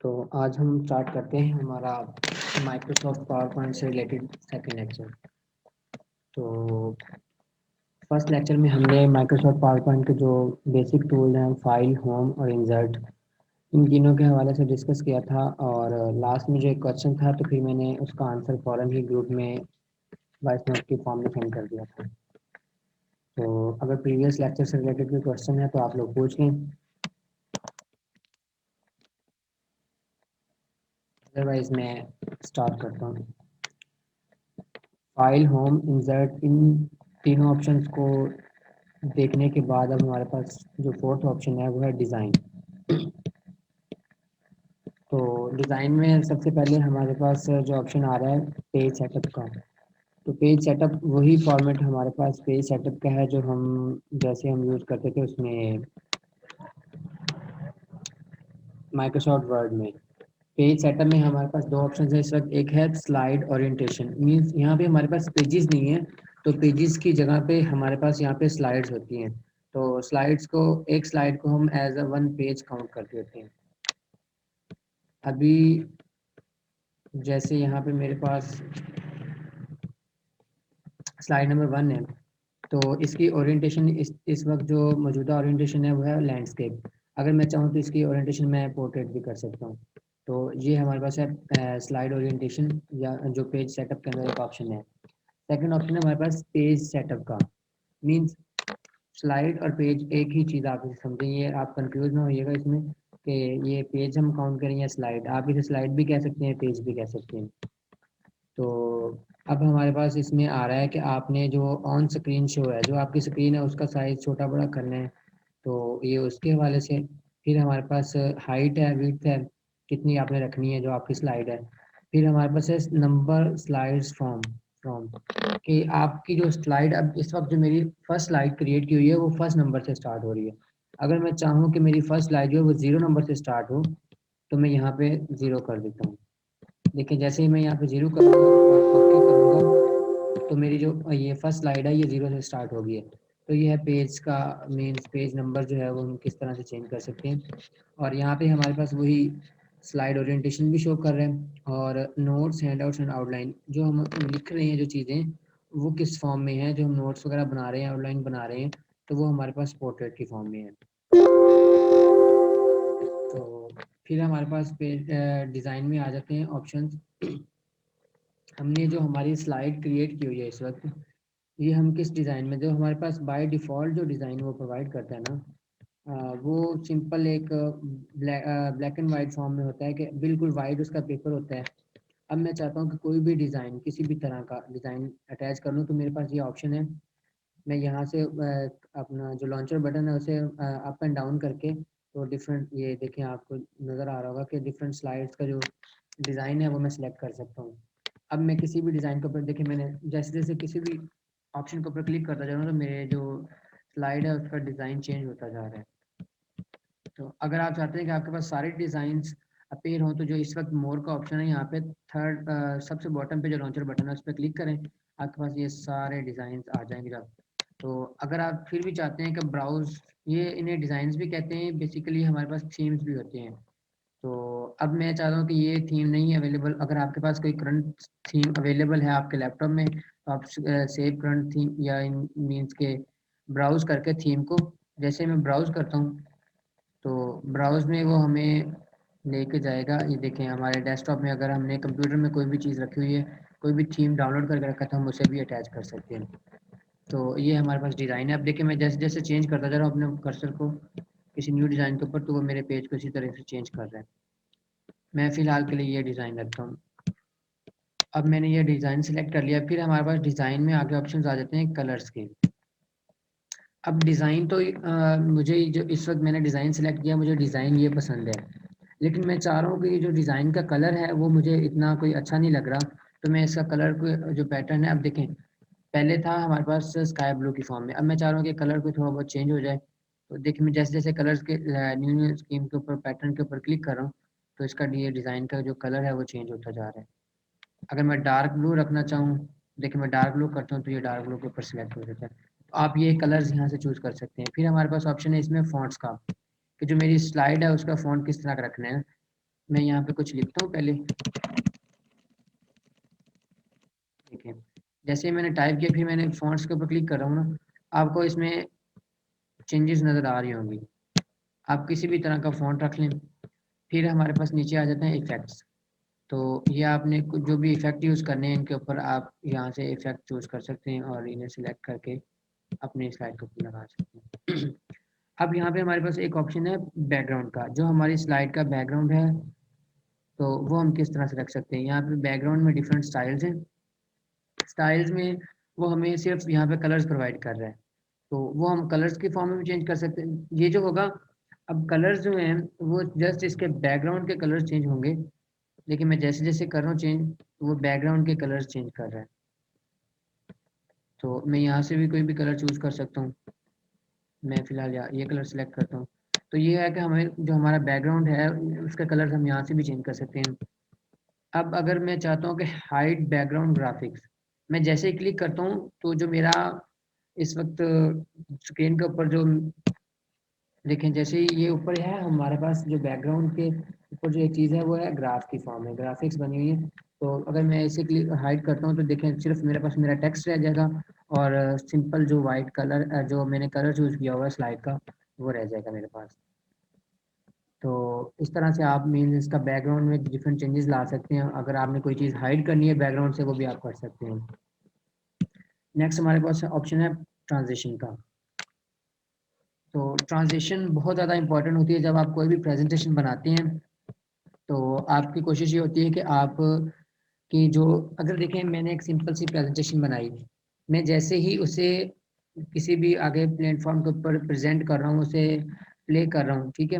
तो आज हम स्टार्ट करते हैं हमारा माइक्रोसॉफ्ट पावर पॉइंट से रिलेटेड सेकंड लेक्चर। तो फर्स्ट लेक्चर में हमने माइक्रोसॉफ्ट पावर पॉइंट के जो बेसिक टूल हैं फाइल, होम और इंसर्ट, इन तीनों के हवाले से डिस्कस किया था। और लास्ट में जो एक क्वेश्चन था तो फिर मैंने उसका आंसर फ़ौरन ही ग्रुप में वॉइस नोट की फॉर्म में सेंड कर दिया था। तो अगर प्रीवियस लेक्चर से रिलेटेड कोई क्वेश्चन है तो आप लोग पूछ लें, अदरवाइज मैं स्टार्ट करता हूँ। फाइल, होम, इंसर्ट, इन तीनों ऑप्शंस को देखने के बाद अब हमारे पास जो फोर्थ ऑप्शन है वो है डिज़ाइन। तो डिज़ाइन में सबसे पहले हमारे पास जो ऑप्शन आ रहा है पेज सेटअप का। तो पेज सेटअप वही फॉर्मेट हमारे पास पेज सेटअप का है जो हम जैसे हम यूज़ करते थे उसमें माइक्रोसॉफ्ट वर्ड में। पेज सेटअप में हमारे पास दो ऑप्शन है इस वक्त। एक है स्लाइड ओरिएंटेशन, मीन्स यहाँ पे हमारे पास पेजेस नहीं है, तो पेजेस की जगह पे हमारे पास यहाँ पे स्लाइड्स होती हैं। तो स्लाइड्स को, एक स्लाइड को हम as a one page count करते होते हैं। अभी जैसे यहाँ पे मेरे पास स्लाइड नंबर 1 है, तो इसकी ओरिएंटेशन इस वक्त जो मौजूदा ओरिएंटेशन है वो है लैंडस्केप। अगर मैं चाहूँ तो इसकी ओरिएंटेशन मैं पोर्ट्रेट भी कर सकता हूँ। तो ये हमारे पास है स्लाइड ओरिएंटेशन, या जो पेज सेटअप के अंदर एक ऑप्शन है। सेकंड ऑप्शन है हमारे पास पेज सेटअप का। मीन्स स्लाइड और पेज एक ही चीज़, आप इसे समझें, ये आप कंफ्यूज ना होइएगा इसमें कि ये पेज हम काउंट करें या स्लाइड। आप इसे स्लाइड भी कह सकते हैं, पेज भी कह सकते हैं। तो अब हमारे पास इसमें आ रहा है कि आपने जो ऑन स्क्रीन शो है, जो आपकी स्क्रीन है उसका साइज छोटा बड़ा करना है, तो ये उसके हवाले से। फिर हमारे पास हाइट है, विड्थ है, कितनी आपने रखनी है जो आपकी स्लाइड है। फिर हमारे पास है नंबर स्लाइड्स फ्रॉम फ्रॉम कि आपकी जो स्लाइड अब इस वक्त जो मेरी फर्स्ट स्लाइड क्रिएट की हुई है वो फर्स्ट नंबर से स्टार्ट हो रही है। अगर मैं चाहूँ कि मेरी फर्स्ट स्लाइड जो है वो 0 नंबर से स्टार्ट हो तो मैं यहाँ पे 0 कर देता हूँ। देखिए जैसे ही मैं यहाँ पे 0 करूँगा और ओके करूँगा तो मेरी जो ये फर्स्ट स्लाइड है ये 0 से स्टार्ट होगी है। तो ये है पेज का मीन्स पेज नंबर जो है वो हम किस तरह से चेंज कर सकते हैं। और यहाँ पे हमारे पास वही स्लाइड ओरिएंटेशन भी शो कर रहे हैं, और नोट्स, हैंडआउट्स एंड आउटलाइन जो हम लिख रहे हैं जो चीज़ें, वो किस फॉर्म में है। जो हम नोट्स वगैरह बना रहे हैं, आउटलाइन बना रहे हैं, तो वो हमारे पास पोर्ट्रेट की फॉर्म में है। तो फिर हमारे पास पेज डिज़ाइन में आ जाते हैं ऑप्शंस। हमने जो हमारी स्लाइड क्रिएट की हुई है इस वक्त, ये हम किस डिज़ाइन में, जो हमारे पास बाय डिफ़ॉल्ट जो डिज़ाइन वो प्रोवाइड करता है ना, वो सिंपल एक ब्लैक एंड वाइट फॉर्म में होता है कि बिल्कुल वाइट उसका पेपर होता है। अब मैं चाहता हूँ कि कोई भी डिज़ाइन, किसी भी तरह का डिज़ाइन अटैच कर लूँ, तो मेरे पास ये ऑप्शन है। मैं यहाँ से अपना जो लॉन्चर बटन है उसे अप एंड डाउन करके, तो डिफरेंट, ये देखें आपको नज़र आ रहा होगा कि डिफरेंट स्लाइड्स का जो डिज़ाइन है वो मैं सिलेक्ट कर सकता हूँ। अब मैं किसी भी डिज़ाइन के ऊपर, देखिए मैंने जैसे जैसे किसी भी ऑप्शन के ऊपर क्लिक करता जा रहा हूँ तो मेरे जो स्लाइड है उसका डिज़ाइन चेंज होता जा रहा है। तो अगर आप चाहते हैं कि आपके पास सारे डिज़ाइंस अपीयर हों तो जो इस वक्त मोर का ऑप्शन है यहाँ पे थर्ड सबसे बॉटम पे जो लॉन्चर बटन है उस पर क्लिक करें, आपके पास ये सारे डिज़ाइंस आ जाएंगे जब। तो अगर आप फिर भी चाहते हैं कि ब्राउज, ये इन्हें डिज़ाइंस भी कहते हैं, बेसिकली हमारे पास थीम्स भी होते हैं। तो अब मैं चाहता हूँ कि ये थीम नहीं है अवेलेबल, अगर आपके पास कोई करंट थीम अवेलेबल है आपके लैपटॉप में तो आप सेव करंट थीम या इन मीन्स के ब्राउज करके थीम को, जैसे मैं ब्राउज करता हूँ तो ब्राउज में वो हमें लेके जाएगा। ये देखें हमारे डेस्कटॉप में अगर हमने कंप्यूटर में कोई भी चीज़ रखी हुई है, कोई भी थीम डाउनलोड करके रखा है, तो हम उसे भी अटैच कर सकते हैं। तो ये हमारे पास डिज़ाइन है। अब देखिए मैं जैसे जैसे चेंज करता जा रहा हूँ अपने कर्सर को किसी न्यू डिज़ाइन के ऊपर, तो वो मेरे पेज को इसी तरह से चेंज कर रहा है। मैं फ़िलहाल के लिए ये डिज़ाइन रखता हूँ। अब मैंने ये डिज़ाइन सेलेक्ट कर लिया, फिर हमारे पास डिज़ाइन में आगे ऑप्शंस आ जाते हैं कलर्स के। अब डिज़ाइन तो मुझे जो इस वक्त मैंने डिज़ाइन सेलेक्ट किया, मुझे डिज़ाइन ये पसंद है, लेकिन मैं चाह रहा हूँ कि ये जो डिज़ाइन का कलर है वो मुझे इतना कोई अच्छा नहीं लग रहा। तो मैं इसका कलर को जो पैटर्न है, अब देखें पहले था हमारे पास स्काई ब्लू की फॉर्म में, अब मैं चाह रहा हूँ कि कलर को थोड़ा बहुत चेंज हो जाए। तो देखिए मैं जैसे जैसे कलर्स के न्यू न्यू स्कीम के ऊपर, पैटर्न के ऊपर क्लिक कर रहा हूँ, तो इसका ये डिज़ाइन का जो कलर है वो चेंज होता जा रहा है। अगर मैं डार्क ब्लू रखना चाहूँ, देखिए मैं डार्क ब्लू करता हूँ तो ये डार्क ब्लू के ऊपर सिलेक्ट हो जाता है। तो आप ये कलर्स यहाँ से चूज़ कर सकते हैं। फिर हमारे पास ऑप्शन है इसमें फ़ॉन्ट्स का, कि जो मेरी स्लाइड है उसका फ़ॉन्ट किस तरह का रखना है। मैं यहाँ पे कुछ लिखता हूँ पहले। देखिए जैसे मैंने टाइप किया, फिर मैंने फॉन्ट्स के ऊपर क्लिक कर रहा हूँ ना, आपको इसमें चेंजेस नज़र आ रही होंगी। आप किसी भी तरह का फॉन्ट रख लें। फिर हमारे पास नीचे आ जाते हैं इफ़ेक्ट्स। तो ये आपने जो भी इफ़ेक्ट यूज़ करने हैं इनके ऊपर आप यहाँ से इफ़ेक्ट चूज़ कर सकते हैं और इन्हें सिलेक्ट करके अपनी स्लाइड के ऊपर लगा सकते हैं। अब यहाँ पे हमारे पास एक ऑप्शन है बैकग्राउंड का। जो हमारी स्लाइड का बैकग्राउंड है तो वो हम किस तरह से रख सकते हैं। यहाँ पे बैकग्राउंड में डिफरेंट स्टाइल्स हैं। स्टाइल्स में वो हमें सिर्फ यहाँ पे कलर्स प्रोवाइड कर रहा है, तो वो हम कलर्स के फॉर्म में भी चेंज कर सकते हैं। ये जो होगा, अब कलर्स जो हैं वो जस्ट इसके बैकग्राउंड के कलर्स चेंज होंगे, लेकिन मैं जैसे जैसे कर रहा हूँ चेंज, वो बैकग्राउंड के कलर्स चेंज कर रहा है। तो मैं यहाँ से भी कोई भी कलर चूज़ कर सकता हूँ। मैं फ़िलहाल ये कलर सेलेक्ट करता हूँ। तो ये है कि हमें जो हमारा बैकग्राउंड है उसका कलर हम यहाँ से भी चेंज कर सकते हैं। अब अगर मैं चाहता हूँ कि हाइड बैकग्राउंड ग्राफिक्स, मैं जैसे ही क्लिक करता हूँ तो जो मेरा इस वक्त स्क्रीन के ऊपर जो देखें, जैसे ही ये ऊपर है हमारे पास जो बैकग्राउंड के ऊपर जो एक चीज़ है वो है ग्राफ की फॉर्म में, ग्राफिक्स बनी हुई है। तो अगर मैं इसे क्लिक हाइड करता हूँ तो देखें सिर्फ मेरे पास मेरा टेक्स्ट रह जाएगा और सिंपल जो वाइट कलर जो मैंने कलर चूज़ किया हुआ है स्लाइड का वो रह जाएगा मेरे पास। तो इस तरह से आप मीन इसका बैकग्राउंड में डिफरेंट चेंजेस ला सकते हैं। अगर आपने कोई चीज़ हाइड करनी है बैकग्राउंड से वो भी आप कर सकते हैं। नेक्स्ट हमारे पास ऑप्शन है ट्रांजिशन का। तो ट्रांजिशन बहुत ज़्यादा इंपॉर्टेंट होती है जब आप कोई भी प्रेजेंटेशन बनाते हैं। तो आपकी कोशिश ये होती है कि आप कि जो अगर देखें मैंने एक सिंपल सी प्रेजेंटेशन बनाई, मैं जैसे ही उसे किसी भी आगे प्लेटफॉर्म के ऊपर प्रेजेंट कर रहा हूँ, उसे प्ले कर रहा हूँ, ठीक है।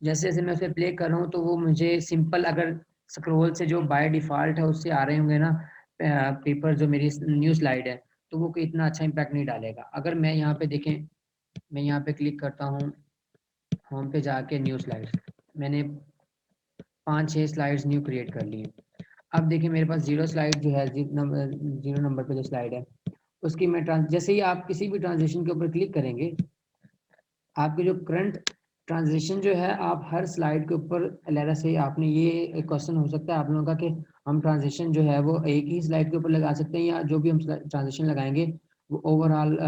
जैसे जैसे मैं उसे प्ले कर रहा हूँ तो वो मुझे सिंपल अगर स्क्रॉल से जो बाय डिफ़ॉल्ट है उससे आ रहे होंगे ना पेपर जो मेरी न्यू स्लाइड है, तो वो कोई इतना अच्छा इम्पैक्ट नहीं डालेगा। अगर मैं यहाँ पे देखें, मैं यहाँ पे क्लिक करता हूँ होम पे जाके न्यू स्लाइड्स, मैंने 5-6 स्लाइड्स न्यू क्रिएट कर ली हैं। अब देखिए मेरे पास जीरो स्लाइड जो है जीरो नंबर पे जो स्लाइड है उसकी मैं जैसे ही आप किसी भी ट्रांजिशन के ऊपर क्लिक करेंगे, आपके जो करंट ट्रांजिशन जो है आप हर स्लाइड के ऊपर अलग से आपने ये क्वेश्चन हो सकता है आप लोगों का कि हम ट्रांजिशन जो है वो एक ही स्लाइड के ऊपर लगा सकते हैं या जो भी हम ट्रांजिशन लगाएंगे वो ओवरऑल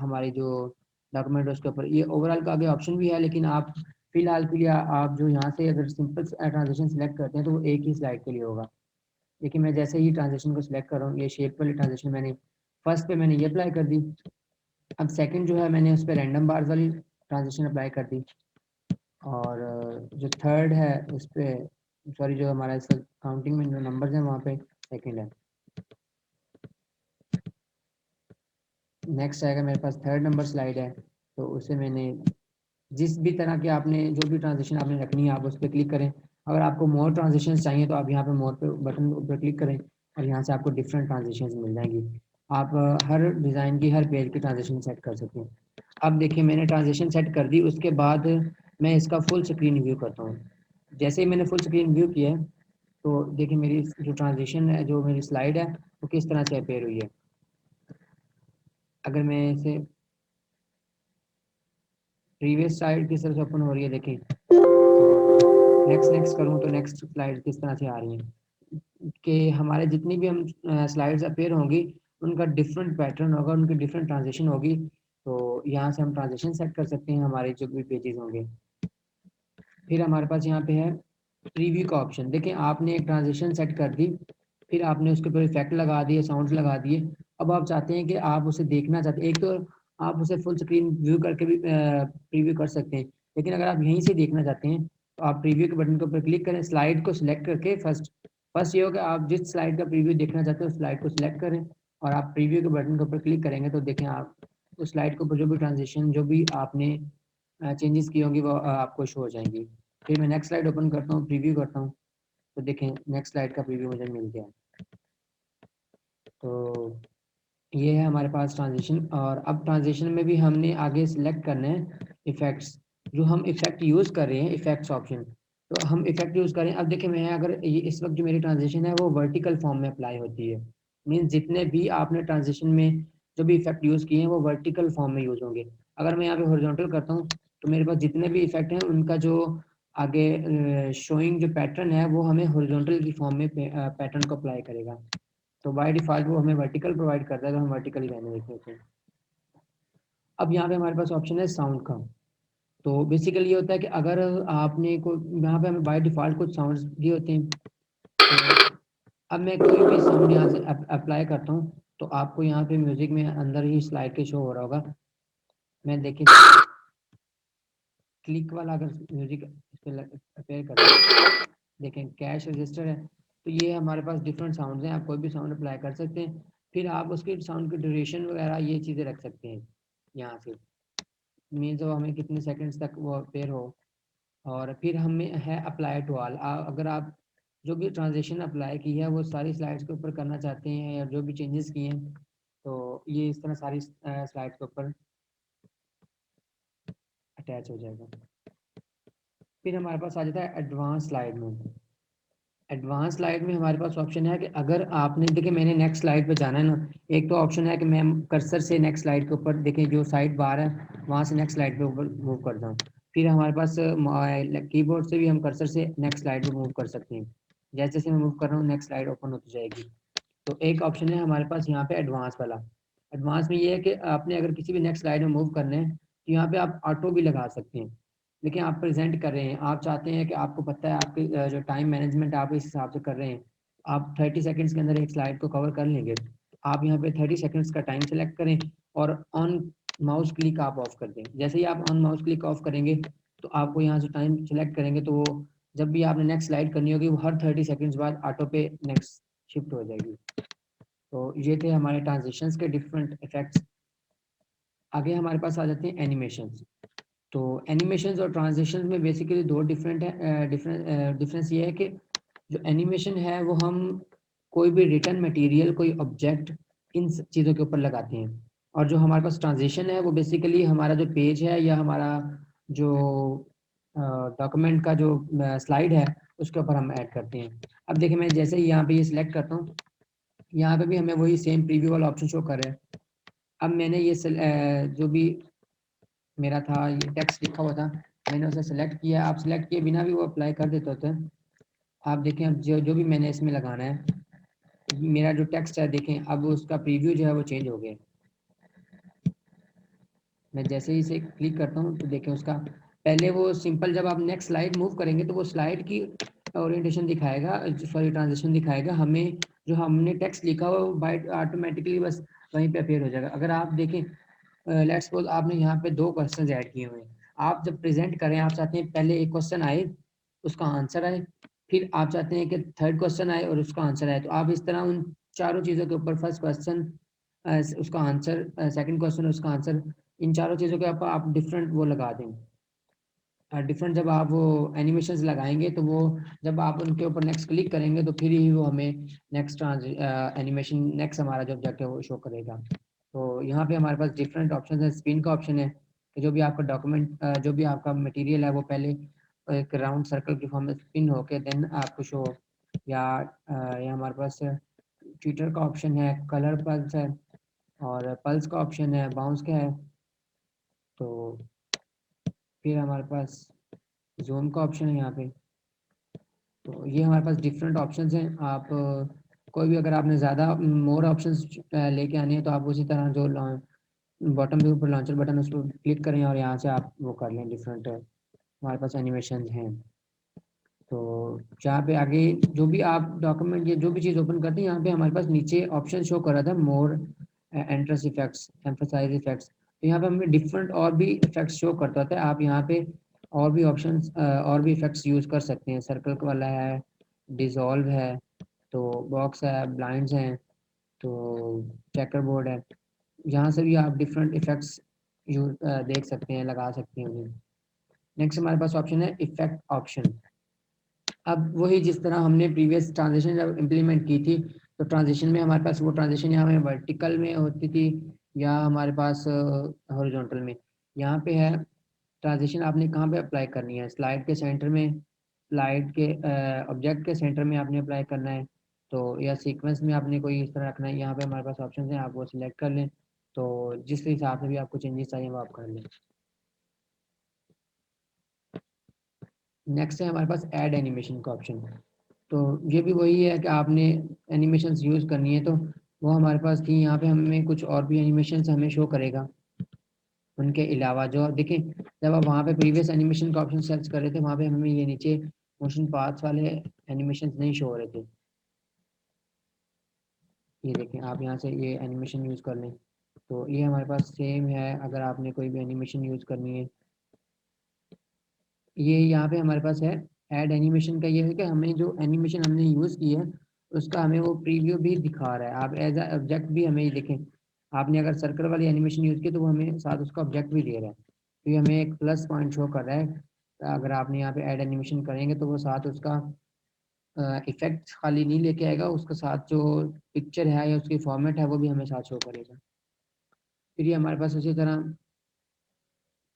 हमारी जो डॉक्यूमेंट है उसके ऊपर। ये ओवरऑल का आगे ऑप्शन भी है, लेकिन आप फिलहाल के लिए आप जो यहाँ से अगर सिंपल ट्रांजिशन सेलेक्ट करते हैं तो वो एक ही स्लाइड के लिए होगा। देखिए मैं जैसे ही ट्रांजिशन को सिलेक्ट कर रहा हूँ, ये शेप वाली ट्रांजिशन मैंने फर्स्ट पे मैंने ये अप्लाई कर दी। अब सेकंड जो है मैंने उस पर रैंडम बार्स वाली ट्रांजिशन अप्लाई कर दी। और जो थर्ड है उस पर सॉरी जो हमारा इसका काउंटिंग में जो नंबर्स हैं वहाँ पे सेकंड है। नेक्स्ट आएगा मेरे पास थर्ड नंबर स्लाइड है, तो उसे मैंने जिस भी तरह के आपने जो भी ट्रांजिशन आपने रखनी है आप उस पर क्लिक करें। अगर आपको मोर ट्रांजिशन चाहिए तो आप यहाँ पे मोर पे बटन पर क्लिक करें और यहाँ से आपको डिफरेंट ट्रांजिशन मिल जाएंगी। आप हर डिज़ाइन की हर पेज की ट्रांजिशन सेट कर सकते हैं। अब देखिए मैंने ट्रांजिशन सेट कर दी, उसके बाद मैं इसका फुल स्क्रीन व्यू करता हूँ। जैसे ही मैंने फुल स्क्रीन व्यू किया है तो देखिए मेरी जो ट्रांजिशन है जो मेरी स्लाइड है वो किस तरह से अपेयर हुई है। अगर मैं इसे प्रीवियस स्लाइड किस तरह से ओपन हो रही है देखें, तो नेक्स्ट नेक्स्ट करूँ तो नेक्स्ट स्लाइड किस तरह से आ रही हैं कि हमारे जितनी भी हम स्लाइड्स अपेयर होंगी उनका डिफरेंट पैटर्न होगा, उनकी डिफरेंट ट्रांजिशन होगी। तो यहाँ से हम ट्रांजिशन सेट कर सकते हैं हमारे जो भी पेजेस होंगे। फिर हमारे पास यहाँ पे है प्रीव्यू का ऑप्शन। देखिए आपने एक ट्रांजिशन सेट कर दी, फिर आपने उसके ऊपर इफेक्ट लगा दिए, साउंड्स लगा दिए। अब आप चाहते हैं कि आप उसे देखना चाहते हैं, एक तो आप उसे फुल स्क्रीन व्यू करके भी प्रीव्यू कर सकते हैं, लेकिन अगर आप यहीं से देखना चाहते हैं तो आप प्रीव्यू के बटन के ऊपर क्लिक करें, स्लाइड को सिलेक्ट करके फर्स्ट फर्स्ट ये होगा आप जिस स्लाइड का प्रीव्यू देखना चाहते हैं उस स्लाइड को सिलेक्ट करें और आप प्रीव्यू के बटन के ऊपर क्लिक करेंगे तो देखें आप उस स्लाइड के ऊपर जो भी ट्रांजिशन जो भी आपने चेंजेस की होंगी वो आपको शो हो जाएंगी। फिर मैं नेक्स्ट स्लाइड ओपन करता हूँ, प्रीव्यू करता हूँ, तो देखें नेक्स्ट स्लाइड का प्रीव्यू मुझे मिल गया। तो ये है हमारे पास ट्रांजिशन। और अब ट्रांजिशन में भी हमने आगे सिलेक्ट करने हैं इफ़ेक्ट्स। जो हम इफ़ेक्ट यूज़ कर रहे हैं इफ़ेक्ट्स ऑप्शन, तो हम इफ़ेक्ट यूज़ करें। अब देखिए मैं अगर ये इस वक्त जो मेरी ट्रांजिशन है वो वर्टिकल फॉर्म में अप्लाई होती है। मीन्स जितने भी आपने ट्रांजिशन में जो भी इफ़ेक्ट यूज़ किए हैं वो वर्टिकल फॉर्म में यूज़ होंगे। अगर मैं यहाँ पे हॉरिजॉन्टल करता हूँ तो मेरे पास जितने भी इफ़ेक्ट हैं उनका जो आगे शोइंग जो पैटर्न है वो हमें हॉरिजॉन्टल की फॉर्म में पैटर्न को अप्लाई करेगा। तो बाय डिफ़ॉल्ट वो हमें वर्टिकल प्रोवाइड करता है, तो हम वर्टिकल ही रहने देते हैं। अब यहाँ पे हमारे पास ऑप्शन है साउंड का। तो बेसिकली ये होता है कि अगर आपने को यहाँ पे हमें बाय डिफ़ॉल्ट कुछ साउंड्स दिए होते हैं। तो अब मैं कोई भी साउंड यहाँ से अप्लाई करता हूँ, तो आपको यहाँ पे म्यूज़िक में अंदर ही स्लाइड के शो हो रहा होगा। मैं देखिए क्लिक वाला अगर म्यूज़िक इस पे अपेयर करता हूँ, देखें कैश रजिस्टर है, तो ये हमारे पास डिफरेंट साउंड्स हैं, आप कोई भी साउंड अप्लाई कर सकते हैं। फिर आप उसकी साउंड की ड्यूरेशन वगैरह ये चीज़ें रख सकते हैं यहाँ से, मीन्स वो हमें कितने सेकंड्स तक वो अपेयर हो। और फिर हमें है अप्लाई टू ऑल, अगर आप जो भी ट्रांजेक्शन अप्लाई की है वो सारी स्लाइड्स के ऊपर करना चाहते हैं या जो भी चेंजेस किए हैं, तो ये इस तरह सारी स्लाइड्स के ऊपर अटैच हो जाएगा। फिर हमारे पास आ जाता है एडवांस स्लाइड में। एडवांस स्लाइड में हमारे पास ऑप्शन है कि अगर आपने देखिए मैंने नेक्स्ट स्लाइड पे जाना है ना, एक तो ऑप्शन है कि मैं कर्सर से नेक्स्ट स्लाइड के ऊपर देखिए जो साइड बार है वहाँ से नेक्स्ट स्लाइड पे ऊपर मूव कर जाऊँ। फिर हमारे पास कीबोर्ड से भी हम कर्सर से नेक्स्ट स्लाइड पे मूव कर सकते हैं। जैसे जैसे मैं मूव कर रहा हूँ नेक्स्ट स्लाइड ओपन होती जाएगी। तो एक ऑप्शन है हमारे पास यहाँ पे एडवांस वाला। एडवांस में ये है कि आपने अगर किसी भी नेक्स्ट स्लाइड में मूव करना है तो यहाँ पे आप ऑटो भी लगा सकते हैं। लेकिन आप प्रेजेंट कर रहे हैं, आप चाहते हैं कि आपको पता है आपके जो टाइम मैनेजमेंट आप इस हिसाब से कर रहे हैं, आप 30 सेकेंड्स के अंदर एक स्लाइड को कवर कर लेंगे। आप यहाँ पे 30 सेकेंड्स का टाइम सेलेक्ट करें और ऑन माउस क्लिक आप ऑफ कर दें। जैसे ही आप ऑन माउस क्लिक ऑफ करेंगे तो आपको यहाँ से टाइम सेलेक्ट करेंगे, तो वो जब भी आपने नेक्स्ट स्लाइड करनी होगी वो हर 30 सेकेंड्स बाद ऑटो पे नेक्स्ट शिफ्ट हो जाएगी। तो ये थे हमारे ट्रांजिशंस के डिफरेंट इफेक्ट्स। आगे हमारे पास आ जाते हैं एनिमेशंस। तो एनिमेशंस और ट्रांजिशंस में बेसिकली दो डिफरेंस ये है कि जो एनिमेशन है वो हम कोई भी रिटन मटेरियल, कोई ऑब्जेक्ट, इन चीज़ों के ऊपर लगाते हैं। और जो हमारे पास ट्रांजिशन है वो बेसिकली हमारा जो पेज है या हमारा जो डॉक्यूमेंट का जो स्लाइड है उसके ऊपर हम ऐड करते हैं। अब देखिए मैं जैसे ही यहाँ पे ये सिलेक्ट करता हूँ, यहाँ पे भी हमें वही सेम प्रीव्यू वाला ऑप्शन शो कर रहा है। अब मैंने ये जो भी मेरा था ये टेक्स्ट लिखा हुआ था, मैंने उसे सेलेक्ट किया। आप सेलेक्ट किए बिना भी वो अप्लाई कर देते होते हैं। आप देखें अब जो जो भी मैंने इसमें लगाना है, मेरा जो टेक्स्ट है देखें अब उसका प्रीव्यू जो है वो चेंज हो गया। मैं जैसे ही इसे क्लिक करता हूँ तो देखें उसका पहले वो सिंपल, जब आप नेक्स्ट स्लाइड मूव करेंगे तो वो स्लाइड की ओरिएंटेशन दिखाएगा, सॉरी ट्रांजिशन दिखाएगा हमें। जो हमने टेक्स्ट लिखा हुआ वो बाय ऑटोमेटिकली बस वहीं पे अपेयर हो जाएगा। अगर आप देखें लेट्स सपोज आपने यहाँ पे दो क्वेश्चन ऐड किए हुए हैं, आप जब प्रेजेंट करें आप चाहते हैं पहले एक क्वेश्चन आए उसका आंसर आए, फिर आप चाहते हैं कि थर्ड क्वेश्चन आए और उसका आंसर आए। तो आप इस तरह उन चारों चीज़ों के ऊपर फर्स्ट क्वेश्चन उसका आंसर, सेकंड क्वेश्चन उसका आंसर, इन चारों चीज़ों के ऊपर आप डिफरेंट वो लगा दें। डिफरेंट जब आप वो एनिमेशंस लगाएंगे तो वो जब आप उनके ऊपर नेक्स्ट क्लिक करेंगे तो फिर ही वो हमें नेक्स्ट एनिमेशन नेक्स्ट हमारा जो ऑब्जेक्ट है वो शो करेगा। तो यहाँ पे हमारे पास डिफरेंट ऑप्शन है। स्पिन का ऑप्शन है कि जो भी आपका डॉक्यूमेंट जो भी आपका मटेरियल है वो पहले एक राउंड सर्कल की फॉर्म में स्पिन होके देन आपको शो, या हमारे पास ट्विटर का ऑप्शन है, कलर पल्स है और पल्स का ऑप्शन है, बाउंस का है। तो फिर हमारे पास ज़ूम का ऑप्शन है यहाँ पे। तो ये हमारे पास डिफरेंट ऑप्शंस हैं। आप कोई भी अगर आपने ज़्यादा मोर ऑप्शंस लेके आने हैं तो आप उसी तरह जो बॉटम के ऊपर लॉन्चर बटन उस पर क्लिक करें और यहाँ से आप वो कर लें। डिफरेंट हमारे पास एनिमेशन हैं। तो जहाँ पे आगे जो भी आप डॉक्यूमेंट या जो भी चीज़ ओपन करते हैं यहाँ पे हमारे पास नीचे ऑप्शन शो कर रहा था मोर एंट्रेंस इफेक्ट्स, एम्फसाइज इफेक्ट्स। तो यहाँ पे हमें डिफरेंट और भी इफेक्ट्स शो करता होता है। आप यहाँ पे और भी ऑप्शंस और भी इफेक्ट्स यूज़ कर सकते हैं। सर्कल वाला है, डिसॉल्व है, तो बॉक्स है, ब्लाइंड्स हैं, तो चेकर बोर्ड है। यहाँ से भी आप डिफरेंट इफेक्ट्स यूज देख सकते हैं, लगा सकते हैं। नेक्स्ट हमारे पास ऑप्शन है इफेक्ट ऑप्शन। अब वही जिस तरह हमने प्रीवियस ट्रांजिशन जब इम्प्लीमेंट की थी, तो ट्रांजिशन में हमारे पास वो ट्रांजिशन यहाँ में वर्टिकल में होती थी या हमारे पास हॉरिजॉन्टल में। यहाँ पे है ट्रांजिशन आपने कहाँ पे अप्लाई करनी है, स्लाइड के सेंटर में, स्लाइड के ऑब्जेक्ट के सेंटर में आपने अप्लाई करना है, तो या सीक्वेंस में आपने कोई इस तरह रखना है। यहाँ पे हमारे पास ऑप्शन हैं, आप वो सिलेक्ट कर लें। तो जिस हिसाब से भी आपको चेंजेस चाहिए वो आप कर लें। नेक्स्ट है हमारे पास ऐड एनिमेशन का ऑप्शन। तो ये भी वही है कि आपने एनिमेशंस यूज़ करनी है, तो वो हमारे पास थी। यहाँ पे हमें कुछ और भी एनिमेशंस हमें शो करेगा उनके अलावा। जो देखिए, जब आप वहाँ पे प्रीवियस एनिमेशन का ऑप्शन सर्च कर रहे थे, वहाँ पे हमें ये नीचे मोशन पाथ्स वाले एनिमेशंस नहीं शो हो रहे थे। ये देखें, आप यहाँ से ये एनिमेशन यूज़ कर लें, तो ये हमारे पास सेम है। अगर आपने कोई भी एनिमेशन यूज़ करनी है, ये यहाँ पे हमारे पास है। ऐड एनिमेशन का ये है कि हमें जो एनिमेशन हमने यूज़ की है उसका हमें वो प्रीव्यू भी दिखा रहा है। आप एज अ ऑब्जेक्ट भी हमें ये देखें, आपने अगर सर्कल वाली एनिमेशन यूज़ की तो वो हमें साथ उसका ऑब्जेक्ट भी दे रहा है, तो ये हमें एक प्लस पॉइंट शो कर रहा है। अगर आपने यहाँ पे ऐड एनिमेशन करेंगे तो वो साथ उसका इफेक्ट खाली नहीं लेके आएगा, उसके साथ जो पिक्चर है या उसकी फॉर्मेट है वो भी हमें साथ शो करेगा। फिर ये हमारे पास उसी तरह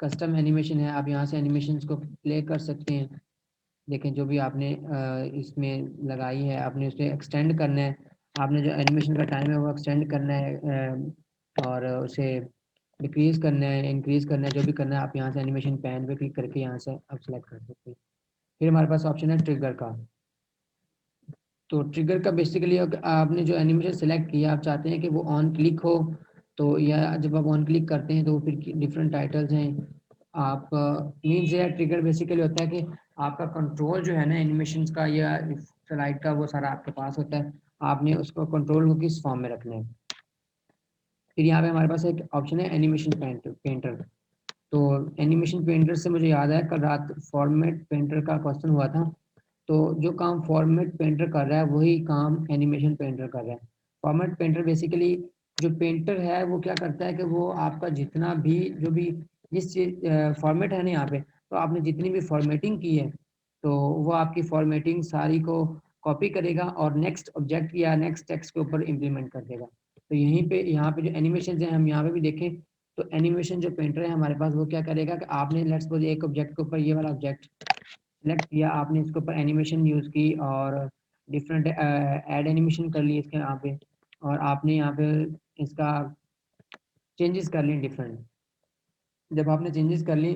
कस्टम एनिमेशन है। आप यहाँ से एनिमेशन को प्ले कर सकते हैं। देखें, जो भी आपने इसमें लगाई है, आपने उसे एक्सटेंड करना है। आपने जो एनिमेशन का टाइम है वो एक्सटेंड करना है, और उसे डिक्रीज करना है, इंक्रीज करना है, जो भी करना है आप यहाँ से एनिमेशन पैन पे क्लिक करके यहाँ से आप सेलेक्ट कर सकते हैं। फिर हमारे पास ऑप्शन है ट्रिगर का। तो ट्रिगर का बेसिकली आपने जो एनिमेशन सेलेक्ट किया, आप चाहते हैं कि वो ऑन क्लिक हो, तो या जब आप ऑन क्लिक करते हैं तो फिर डिफरेंट टाइटल्स हैं। आप मीन्स या ट्रिगर बेसिकली होता है कि आपका कंट्रोल जो है ना एनिमेशन का या स्लाइड का, वो सारा आपके पास होता है। आपने उसको कंट्रोल को किस फॉर्म में रखना है। फिर यहाँ पे हमारे पास एक ऑप्शन है एनिमेशन पेंटर। तो एनिमेशन पेंटर से मुझे याद है, कल रात फॉर्मेट पेंटर का क्वेश्चन हुआ था। तो जो काम फॉर्मेट पेंटर कर रहा है वही काम एनिमेशन पेंटर कर रहा है। फॉर्मेट पेंटर बेसिकली, जो पेंटर है वो क्या करता है कि वो आपका जितना भी जो भी जिस चीज फॉर्मेट है ना यहाँ पे, तो आपने जितनी भी फॉर्मेटिंग की है, तो वो आपकी फॉर्मेटिंग सारी को कॉपी करेगा और नेक्स्ट ऑब्जेक्ट या नेक्स्ट टेक्स्ट के ऊपर इम्प्लीमेंट कर देगा। तो यहीं पे यहाँ पे जो एनिमेशन है, हम यहाँ पे भी देखें तो एनिमेशन जो पेंटर है हमारे पास, वो क्या करेगा कि आपने लेट्स सपोज एक ऑब्जेक्ट के ऊपर ये वाला ऑब्जेक्ट सेलेक्ट किया, आपने इसके ऊपर एनिमेशन यूज़ की और डिफरेंट ऐड एनिमेशन कर ली इसके यहाँ पे, और आपने यहाँ पे इसका चेंजेस कर ली डिफरेंट। जब आपने चेंजेस कर ली,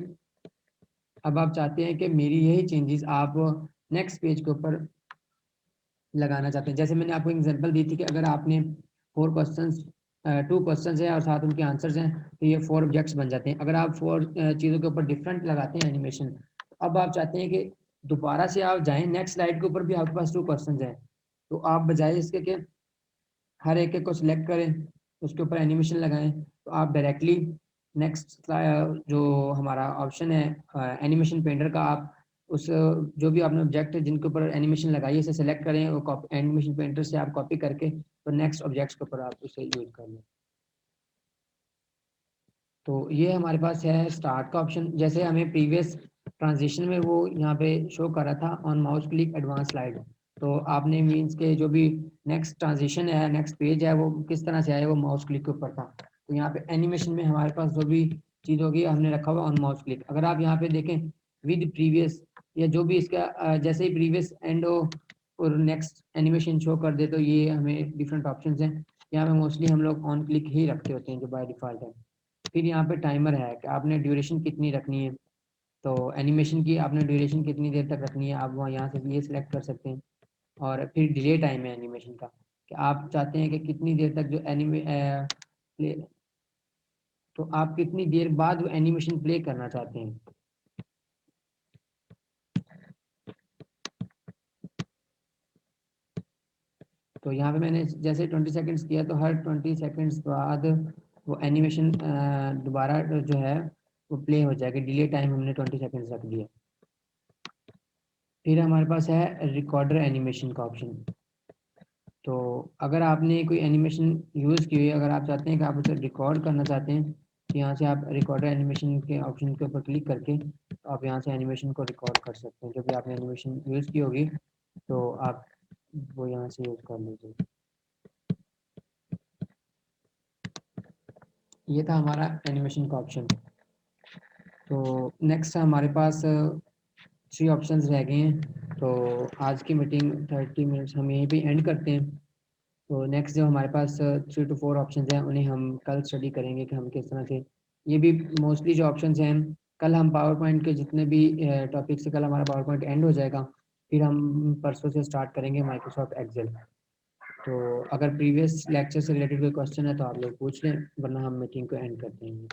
अब आप चाहते हैं कि मेरी यही चेंजेस आप नेक्स्ट पेज के ऊपर लगाना चाहते हैं। जैसे मैंने आपको एग्जांपल दी थी कि अगर आपने 4 क्वेश्चंस 2 क्वेश्चंस हैं और साथ उनके आंसर्स हैं, तो ये 4 ऑब्जेक्ट्स बन जाते हैं। अगर आप 4 चीज़ों के ऊपर डिफरेंट लगाते हैं एनिमेशन, तो अब आप चाहते हैं कि दोबारा से आप जाएं नेक्स्ट स्लाइड के ऊपर भी आपके पास 2 क्वेश्चंस हैं, तो आप बजाय इसके कि हर एक को सिलेक्ट करें, उसके ऊपर एनिमेशन लगाएं, तो आप डायरेक्टली नेक्स्ट जो हमारा ऑप्शन है एनिमेशन पेंटर का, आप उस जो भी आपने ऑब्जेक्ट है जिनके ऊपर एनिमेशन लगाई है, इसे सेलेक्ट करें, वो एनिमेशन पेंटर से आप कॉपी करके तो नेक्स्ट ऑब्जेक्ट्स के ऊपर आप उसे यूज कर लें। तो ये हमारे पास है स्टार्ट का ऑप्शन। जैसे हमें प्रीवियस ट्रांजिशन में वो यहाँ पे शो कर रहा था on mouse click advance slide, तो आपने मीन्स के जो भी नेक्स्ट ट्रांजिशन है, नेक्स्ट पेज है, वो किस तरह से आया, वो माउस क्लिक के ऊपर था। तो यहाँ पे एनिमेशन में हमारे पास जो भी चीज़ होगी हमने रखा हुआ ऑन माउस क्लिक। अगर आप यहाँ पे देखें विद प्रीवियस, या जो भी इसका जैसे ही प्रीवियस एंड और नेक्स्ट एनिमेशन शो कर दे, तो ये हमें डिफरेंट ऑप्शन हैं। यहाँ पे मोस्टली हम लोग ऑन क्लिक ही रखते होते हैं जो बाय डिफॉल्ट है। फिर यहाँ पे टाइमर है कि आपने ड्यूरेशन कितनी रखनी है, तो एनिमेशन की आपने ड्यूरेशन कितनी देर तक रखनी है, आप वहाँ यहाँ से ये सिलेक्ट कर सकते हैं। और फिर डिले टाइम है एनिमेशन का, कि आप चाहते हैं कि कितनी देर तक जो प्ले, तो आप कितनी देर बाद वो एनिमेशन प्ले करना चाहते हैं। तो यहाँ पे मैंने जैसे 20 सेकेंड्स किया, तो हर 20 सेकेंड्स बाद वो एनिमेशन दोबारा जो है वो प्ले हो जाएगा। डिले टाइम हमने 20 सेकेंड्स रख दिया। फिर हमारे पास है रिकॉर्डर एनिमेशन का ऑप्शन। तो अगर आपने कोई एनिमेशन यूज़ की हुई है, अगर आप चाहते हैं कि आप उसे रिकॉर्ड करना चाहते हैं, तो यहाँ से आप रिकॉर्डर एनिमेशन के ऑप्शन के ऊपर क्लिक करके तो आप यहाँ से एनिमेशन को रिकॉर्ड कर सकते हैं। जो भी आपने एनिमेशन यूज़ की होगी, तो आप वो यहाँ से यूज़ कर लीजिए। ये था हमारा एनिमेशन का ऑप्शन। तो नेक्स्ट हमारे पास 3 ऑप्शंस रह गए हैं। तो आज की मीटिंग 30 मिनट्स हम यहीं पे एंड करते हैं। तो नेक्स्ट जो हमारे पास 3 to 4 ऑप्शंस हैं, उन्हें हम कल स्टडी करेंगे कि हम किस तरह से, ये भी मोस्टली जो ऑप्शंस हैं कल हम पावर पॉइंट के जितने भी टॉपिक से कल हमारा पावर पॉइंट एंड हो जाएगा, फिर हम परसों से स्टार्ट करेंगे माइक्रोसॉफ्ट एक्सेल। तो अगर प्रीवियस लेक्चर से रिलेटेड कोई क्वेश्चन है तो आप लोग पूछ लें, वरना हम मीटिंग को एंड करते हैं।